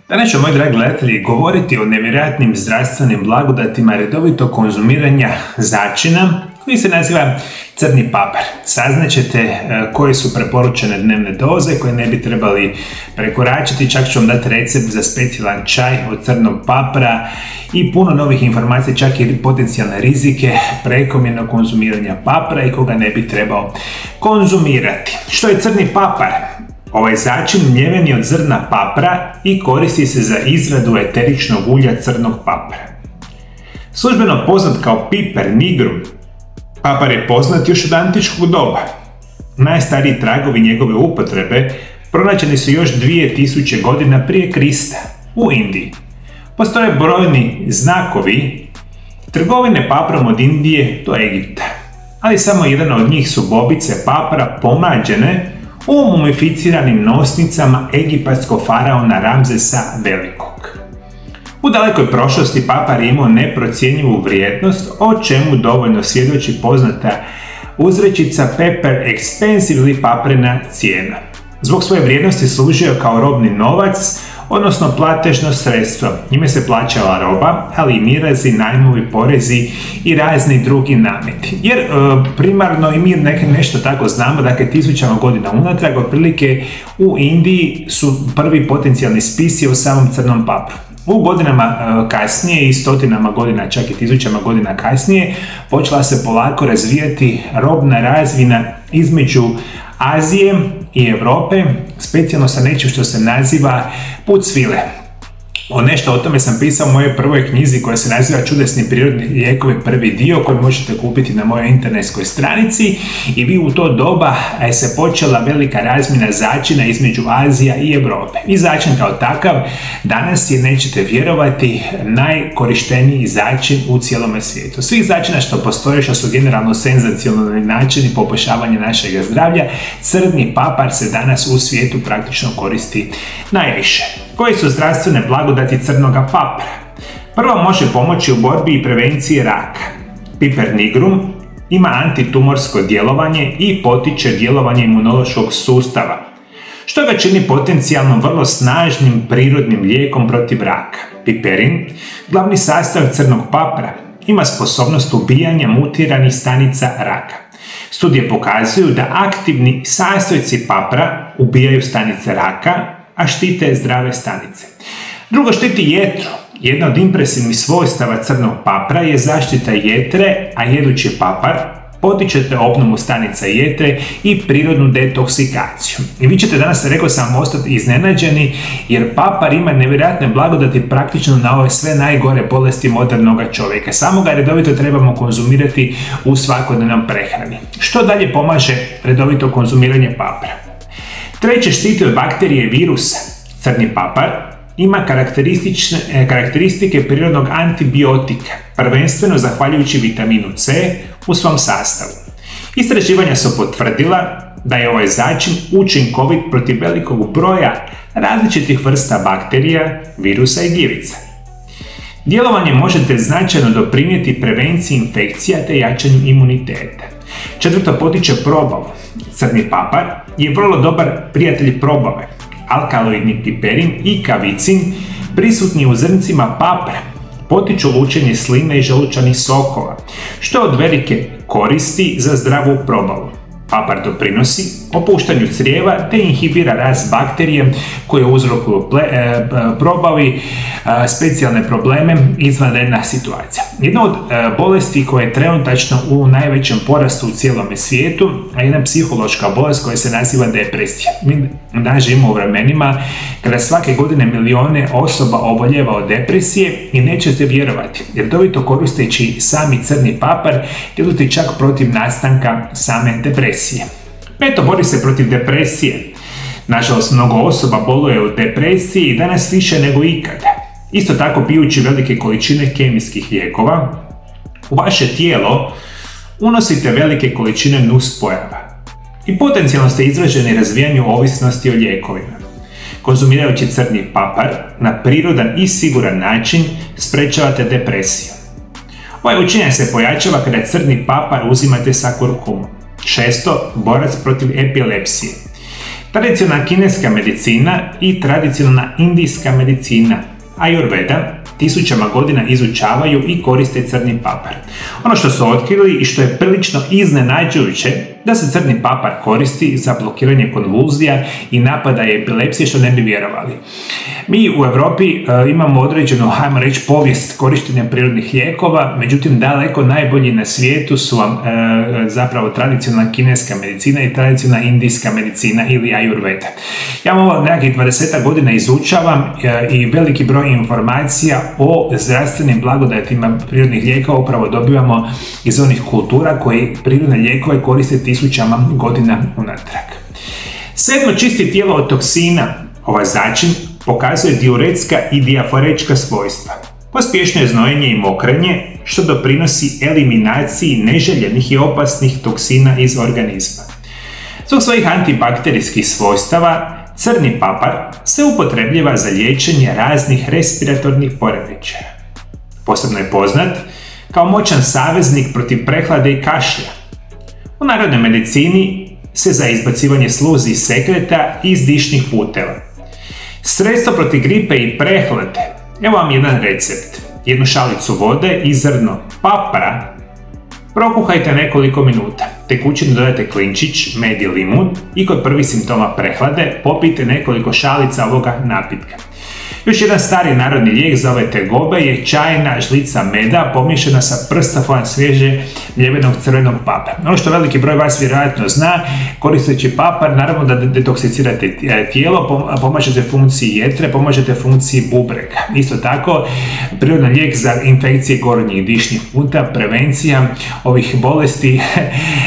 Danas ću, moji dragi gledatelji, govoriti o nevjerojatnim zdravstvenim blagodatima redovitog konzumiranja začina koji se naziva crni papar. Saznaćete koje su preporučene dnevne doze koje ne bi trebali prekoračiti, čak ću vam dati recept za specijalan čaj od crnog papra i puno novih informacija, čak i potencijalne rizike prekomjernog konzumiranja papra i koga ne bi trebao konzumirati. Što je crni papar? Ovaj začin mljeven je od zrna papra i koristi se za izradu eteričnog ulja crnog papra. Službeno poznat kao piper nigrum, papar je poznat još od antičkog doba. Najstariji tragovi njegove upotrebe pronađeni su još 2000 godina prije Krista u Indiji. Postoje brojni znakovi trgovine paprom od Indije do Egipta, ali samo jedan od njih su bobice papra pomađene u mumificiranim nosnicama egipatskog faraona Ramzesa Velikog. U dalekoj prošlosti papar je imao neprocjenjivu vrijednost, o čemu dovoljno svjedoči poznata uzrečica paper expensive ili paprena cijena. Zbog svoje vrijednosti služio kao robni novac, odnosno platežno sredstvo. Njime se plaćala roba, ali i mirazi, najmovi, porezi i razni drugi nameti. Jer primarno i mi nešto tako znamo, dakle tisućama godina unatrag, otprilike u Indiji su prvi potencijalni spisi o samom crnom papru. U godinama kasnije i stotinama godina, čak i tisućama godina kasnije, počela se polako razvijati robna razmjena između Azije i Europe, specijalno sa nečim što se naziva put svile. Nešto o tome sam pisao u mojoj prvoj knjizi koja se naziva Čudesni prirodni lijekovi, prvi dio, koji možete kupiti na mojoj internetskoj stranici. I vi u to doba se počela velika razmjena začina između Azija i Europe. I začin kao takav danas je, nećete vjerovati, najkorišteniji začin u cijelome svijetu. Svih začina što postoje, što su generalno senzacionalni načini poboljšavanja našeg zdravlja, crni papar se danas u svijetu praktično koristi najviše. Koje su zdravstvene blagodati crnoga papra? Prvo, može pomoći u borbi i prevenciji raka. Piper nigrum ima antitumorsko djelovanje i potiče djelovanje imunološkog sustava, što ga čini potencijalno vrlo snažnim prirodnim lijekom protiv raka. Piperin, glavni sastav crnog papra, ima sposobnost ubijanja mutiranih stanica raka. Studije pokazuju da aktivni sastojci papra ubijaju stanice raka, a štite zdrave stanice. Drugo, štiti jetru. Jedna od impresivnih svojstava crnog papra je zaštita jetre, a jedući papar potičete obnovu stanica jetre i prirodnu detoksikaciju. I vi ćete danas, rekao sam, ostati iznenađeni, jer papar ima nevjerojatne blagodati praktično na ove sve najgore bolesti modernog čovjeka. Samo ga redovito trebamo konzumirati u svakodnevnom prehrani. Što dalje pomaže redovito konzumiranje papra? Treće, štiti od bakterije i virusa. Crni papar ima karakteristike prirodnog antibiotika, prvenstveno zahvaljujući vitaminu C u svom sastavu. Istraživanja su potvrdila da je ovaj začin učinkovit protiv velikog broja različitih vrsta bakterija, virusa i gljivica. Djelovanje možete značajno doprinijeti prevenciji infekcija te jačanju imuniteta. Četvrto, potiče probavu. Crni papar je vrlo dobar prijatelj probave. Alkaloidni piperin i kavicin prisutni u zrncima papra potiču lučenje sline i želučanih sokova, što od velike koristi za zdravu probavu. Papar doprinosi opuštanju crijeva te inhibira rast bakterije koje uzrokuju probavi, specijalne probleme, izvanredna situacija. Jedna od bolesti koja je trenutačno u najvećem porastu u cijelome svijetu, a jedna psihološka bolest koja se naziva depresija. Mi danas živimo u vremenima kada svake godine milijone osoba oboljeva od depresije i nećete vjerovati, jer redovito koristeći sami crni papar djeluju čak protiv nastanka same depresije. Peto, bori se protiv depresije. Nažalost, mnogo osoba boluje od depresije i danas više nego ikada. Isto tako, pijući velike količine kemijskih lijekova, u vaše tijelo unosite velike količine nuspojava i potencijalno ste izloženi razvijanju ovisnosti o lijekovima. Konzumirajući crni papar na prirodan i siguran način sprečavate depresiju. Ovaj učinak se pojačava kada crni papar uzimate sa kurkumom. Šesto, borac protiv epilepsije. Tradicionalna kineska medicina i tradicionalna indijska medicina Ayurveda tisućama godina izučavaju i koriste crni papar. Ono što su otkrili i što je prilično iznenađujuće, da se crni papar koristi za blokiranje konvulzija i napada epilepsije, što ne bi vjerovali. Mi u Europi imamo određenu, hajmo reći, povijest korištenja prirodnih lijekova, međutim daleko najbolji na svijetu su vam zapravo tradicionalna kineska medicina i tradicionalna indijska medicina ili Ayurveda. Ja ovo nekakvih 20 godina izučavam i veliki broj informacija o zdravstvenim blagodatima prirodnih lijekova upravo dobivamo iz onih kultura koji prirodne lijekove koriste tisućama godina unatrag. 7. čisti tijelo od toksina. Ovaj začin pokazuje diuretska i dijaforečka svojstva. Pospješuje znojenje i mokrenje, što doprinosi eliminaciji neželjenih i opasnih toksina iz organizma. Zbog svojih antibakterijskih svojstava, crni papar se upotrebljava za liječenje raznih respiratornih poremećaja. Posebno je poznat kao moćan saveznik protiv prehlade i kašlja. U narodnoj medicini se za izbacivanje sluzi i sekreta iz dišnih puteva. Sredstvo protiv gripe i prehlade. Evo vam jedan recept. Jednu šalicu vode i zrno papra prokuhajte nekoliko minuta. Tekućinu dodajte klinčić, med i limun i kod prvih simptoma prehlade popijte nekoliko šalica ovoga napitka. Još jedan stari narodni lijek za ove tegobe je čajna žlica meda pomiješana sa prstafom svježe mljevenog crvenog papra. Ono što veliki broj vas vjerojatno zna, koristeći papar, naravno da detoksicirate tijelo, pomažete funkciji jetre, pomažete funkciji bubrega. Isto tako, prirodan lijek za infekcije gornjih dišnih puta, prevencija ovih bolesti,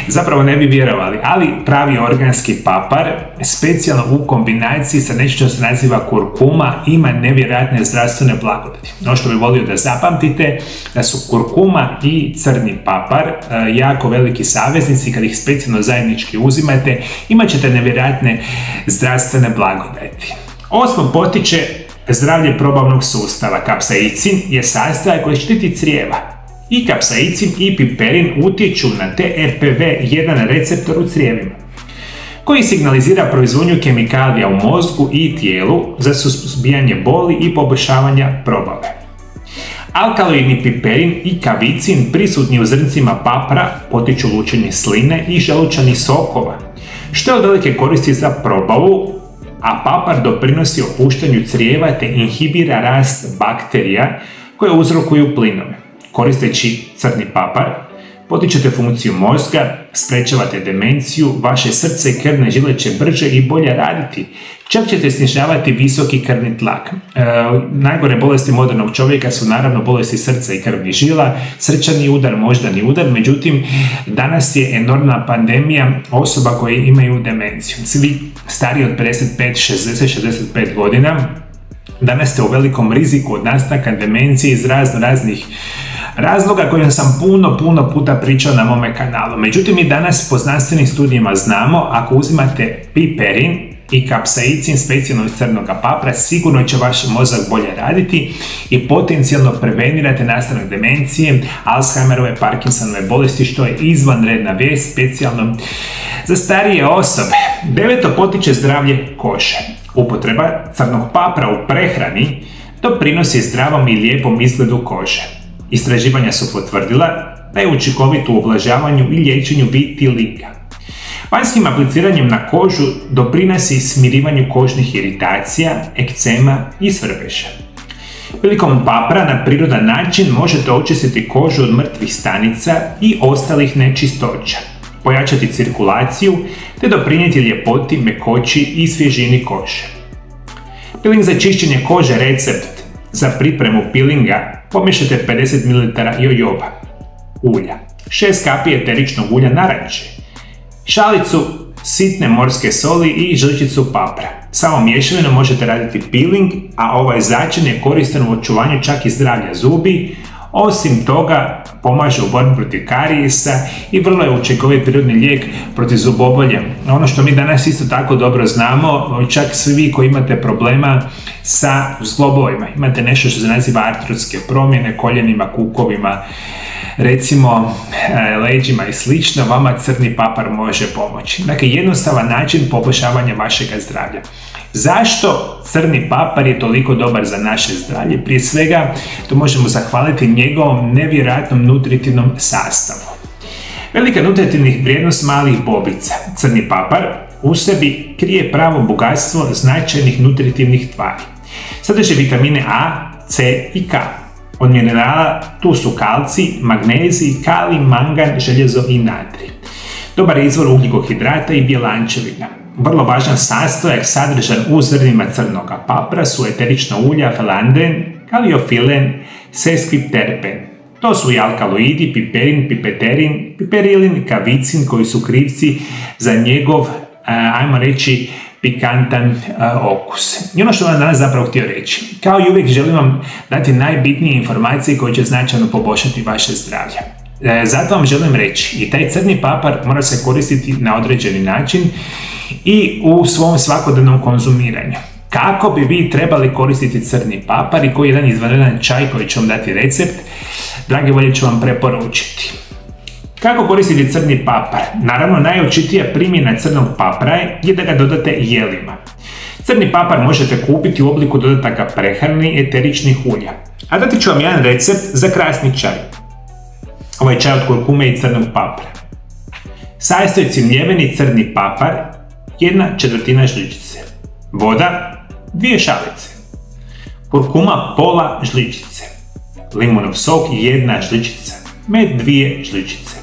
zapravo ne bi vjerovali, ali pravi organski papar, specijalno u kombinaciji sa nečim što se naziva kurkuma, ima nevjerojatne zdravstvene blagodati. Ono što bih volio da zapamtite, da su kurkuma i crni papar jako veliki saveznici. Kad ih specijalno zajednički uzimate, imat ćete nevjerojatne zdravstvene blagodati. 8. potiče zdravlje probavnog sustava. Kapsaicin je sastojak koji štiti crijeva. I kapsaicin i piperin utječu na TRPV1 receptor u crijevima, koji signalizira proizvodnju kemikalija u mozgu i tijelu za suzbijanje boli i poboljšavanja probave. Alkaloidni piperin i kavicin prisutni u zrncima papra potiču lučenje sline i želučanih sokova, što je od velike koristi za probavu, a papar doprinosi opuštanju crijeva te inhibira rast bakterija koje uzrokuju plinove. Koristeći crni papar, potičete funkciju mozga, sprečavate demenciju, vaše srce i krvne žile će brže i bolje raditi. Čak ćete snižavati visoki krvni tlak. Najgore bolesti modernog čovjeka su naravno bolesti srca i krvnih žila, srčani udar, moždani udar, međutim danas je enormna pandemija osoba koje imaju demenciju. Svi stariji od 55, 60, 65 godina danas ste u velikom riziku od nastanka demencije iz raznih razloga koje sam puno puta pričao na mome kanalu. Međutim, mi danas po znanstvenim studijima znamo, ako uzimate piperin i kapsaicin specijalno iz crnog papra, sigurno će vaš mozak bolje raditi i potencijalno prevenirate nastanak demencije, Alzheimerove, Parkinsonove bolesti, što je izvanredna vijest specijalno za starije osobe. 9. potiče zdravlje kože. Upotreba crnog papra u prehrani doprinosi zdravom i lijepom izgledu kože. Istraživanja su potvrdila da je učinkovit u ublažavanju i liječenju vitiliga. Vanjskim apliciranjem na kožu doprinosi smirivanju kožnih iritacija, ekcema i svrbeža. Prilikom papra na prirodan način možete očistiti kožu od mrtvih stanica i ostalih nečistoća, pojačati cirkulaciju te doprinijeti ljepoti, mekoći i svježini kože. Peeling za čišćenje kože recept. Za pripremu peelinga pomiješajte 50 ml jojoba, ulja, 6 kapi eteričnog ulja naranče, šalicu sitne morske soli i žličicu papra. Samo mješavino možete raditi peeling, a ovaj začin je koristan u očuvanju čak i zdravlja zubi. Osim toga, pomaže u borbi protiv karijesa i vrlo je učinkovit prirodni lijek protiv zubobolja. Ono što mi danas isto tako dobro znamo, čak svi vi koji imate problema sa zglobovima, imate nešto što se naziva artrotske promjene, koljenima, kukovima, recimo leđima i slično, vama crni papar može pomoći. Dakle, jednostavan način poboljšavanja vašeg zdravlja. Zašto crni papar je toliko dobar za naše zdravlje? Prije svega, to možemo zahvaliti njegovom nevjerojatnom nutritivnom sastavu. Velika nutritivnih vrijednost malih bobica. Crni papar u sebi krije pravo bogatstvo značajnih nutritivnih tvari. Sadrži vitamine A, C i K. Od minerala tu su kalcij, magnezij, kalij, mangan, željezo i natrij. Dobar je izvor ugljikohidrata i bjelančevina. Vrlo važan sastojak sadržan u zrnima crnog papra su eterična ulja felandren, kaliofilen, seskvipterpen. To su i alkaloidi, piperin, pipeterin, piperilin, kavicin koji su krivci za njegov, ajmo reći, pikantan okus. I ono što vam danas zapravo htio reći, kao i uvijek želim vam dati najbitnije informacije koje će značajno poboljšati vaše zdravlje. Zato vam želim reći, i taj crni papar mora se koristiti na određeni način i u svom svakodnevnom konzumiranju. Kako bi vi trebali koristiti crni papar i koji je jedan izvanredan čaj koji ću vam dati recept, dragi volje ću vam preporučiti. Kako koristiti crni papar? Naravno, najočitija primjena crnog papra je da ga dodate jelima. Crni papar možete kupiti u obliku dodataka prehrani i eteričnih ulja. A dati ću vam jedan recept za krasni čaj. Ovaj čaj od kurkume i crnog papra. Sastojci mljeveni crni papar, 1/4 žličice. Voda, 2 šalice. Kurkuma, pola žličice. Limunov sok, 1 žličica. Med, 2 žličice.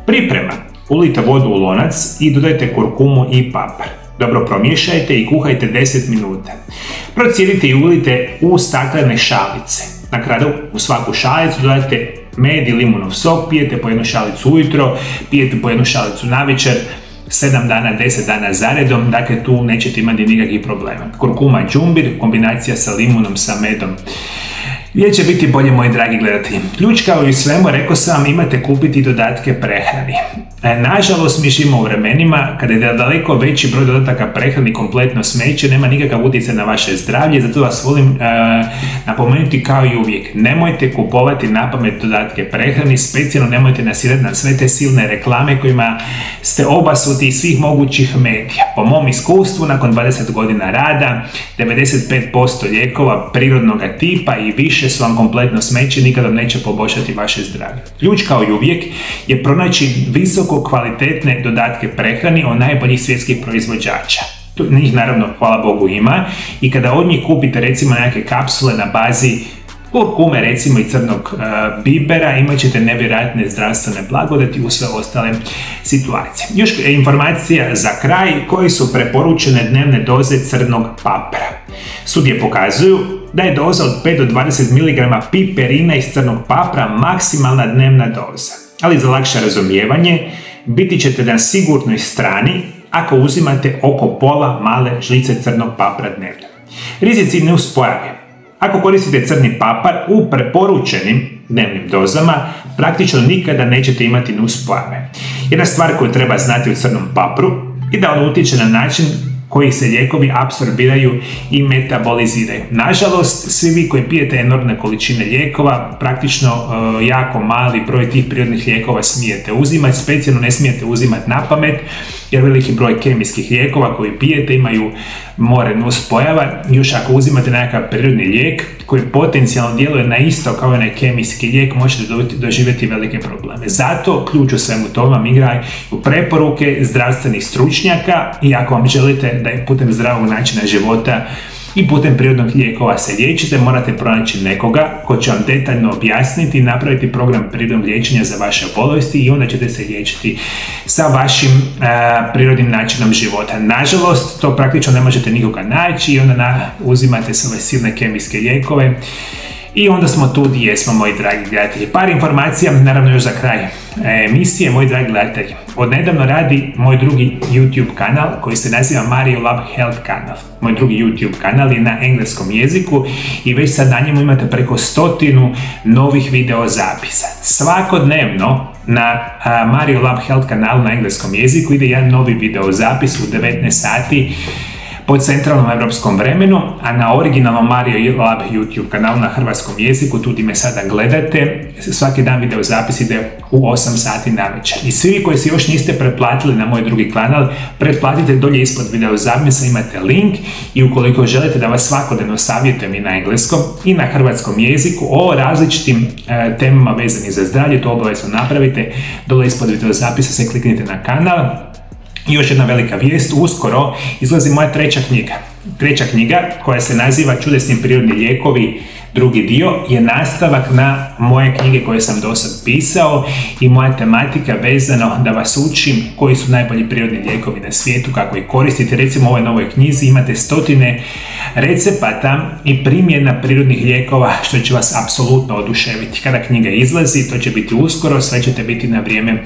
Priprema. Ulijte vodu u lonac i dodajte kurkumu i papar. Dobro promiješajte i kuhajte 10 minuta. Procijedite i ulijte u staklene šalice. Na kraju u svaku šalicu dodajte med i limunov sok, pijete po 1 šalicu ujutro, pijete po 1 šalicu navečer, 7 dana, 10 dana zaredom, dakle tu nećete imati nikakvih problema. Kurkuma džumbir, kombinacija sa limunom, sa medom. Gdje će biti bolje, moji dragi gledatelji? Ključ kao i svemu, rekao sam vam, imate kupiti dodatke prehrani. Nažalost, mi živimo u vremenima kada je daleko veći broj dodataka prehrani kompletno smeće, nema nikakav utjecaj na vaše zdravlje, zato vas volim napomenuti kao i uvijek. Nemojte kupovati napamet dodatke prehrani, specijalno nemojte nasjedati na sve te silne reklame kojima ste obasuti iz svih mogućih medija. Po mom iskustvu, nakon 20 godina rada, 95% lijekova prirodnog tipa i više su vam kompletno smeće, nikada vam neće poboljšati vaše zdravlje. Ključ kao i uvijek je pronaći visoko kvalitetne dodatke prehrani od najboljih svjetskih proizvođača. Njih naravno, hvala Bogu, ima i kada od njih kupite recimo neke kapsule na bazi kurkume recimo i crnog bibera, imat ćete nevjerojatne zdravstvene blagodati u sve ostale situacije. Još informacija za kraj, koji su preporučene dnevne doze crnog papra. Studije pokazuju da je doza od 5 do 20 mg piperina iz crnog papra maksimalna dnevna doza. Ali za lakše razumijevanje, biti ćete na sigurnoj strani ako uzimate oko pola male žlice crnog papra dnevno. Rizici nuspojave. Ako koristite crni papar u preporučenim dnevnim dozama, praktično nikada nećete imati nuspojave. Jedna stvar koju treba znati o crnom papru je da on utječe na način koji se lijekovi apsorbiraju i metaboliziraju. Nažalost, svi vi koji pijete enormne količine lijekova, praktično jako mali broj tih prirodnih lijekova smijete uzimati, specijalno ne smijete uzimati napamet, jer veliki broj kemijskih lijekova koji pijete imaju more nuspojava. Još ako uzimate nekakav prirodni lijek koji potencijalno djeluje na isto kao onaj kemijski lijek, možete doživjeti velike probleme. Zato ključ u svemu tome vam igraju preporuke zdravstvenih stručnjaka i ako vam želite da putem zdravog načina života i putem prirodnog lijekova se liječite, morate pronaći nekoga ko će vam detaljno objasniti i napraviti program prirodnog liječenja za vaše bolesti i onda ćete se liječiti sa vašim prirodnim načinom života. Nažalost, to praktično ne možete nikoga naći i onda uzimate sve silne kemijske lijekove i onda smo tu gdje jesmo, moji dragi gledatelji. Par informacija, naravno još za kraj emisije, moji dragi gledatelji. Odnedavno radi moj drugi YouTube kanal koji se naziva Mario Lab Health kanal. Moj drugi YouTube kanal je na engleskom jeziku i već sad na njemu imate preko 100 novih video zapisa. Svakodnevno na Mario Lab Health kanalu na engleskom jeziku ide jedan novi video zapis u 19 sati po centralnom evropskom vremenu, a na originalnom Mario Lab YouTube kanalu na hrvatskom jeziku, tu gdje me sada gledate, svaki dan video zapis ide u 8 sati navečer. I svi koji se još niste pretplatili na moj drugi kanal, pretplatite dolje ispod video zapisa, imate link, i ukoliko želite da vas svakodnevno savjetujem i na engleskom i na hrvatskom jeziku o različitim temama vezanim za zdravlje, to obavezno napravite, dole ispod video zapisa se kliknite na kanal. I još jedna velika vijest, uskoro izlazi moja treća knjiga koja se naziva Čudesni prirodni lijekovi, drugi dio, je nastavak na moje knjige koje sam do sad pisao i moja tematika vezano da vas učim koji su najbolji prirodni lijekovi na svijetu, kako ih koristiti. Recimo u ovoj novoj knjizi imate stotine recepata i primjena prirodnih lijekova što će vas apsolutno oduševiti. Kada knjiga izlazi, to će biti uskoro, sve ćete biti na vrijeme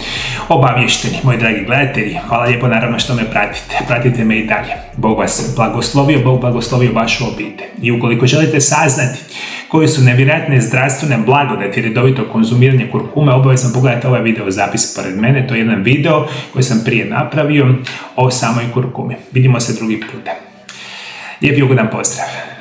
obavješteni. Moji dragi gledatelji, hvala lijepo naravno što me pratite. Pratite me i dalje. Bog vas blagoslovio, Bog blagoslovio vašu obitelj. I ukoliko želite saznati koji su nevjerojatne zdravstvene blagodati redovito konzumiranje kurkume, obavezno pogledajte ovaj video zapis pored mene. To je jedan video koji sam prije napravio o samoj kurkumi. Vidimo se drugi puta. Lijep i ugodan pozdrav!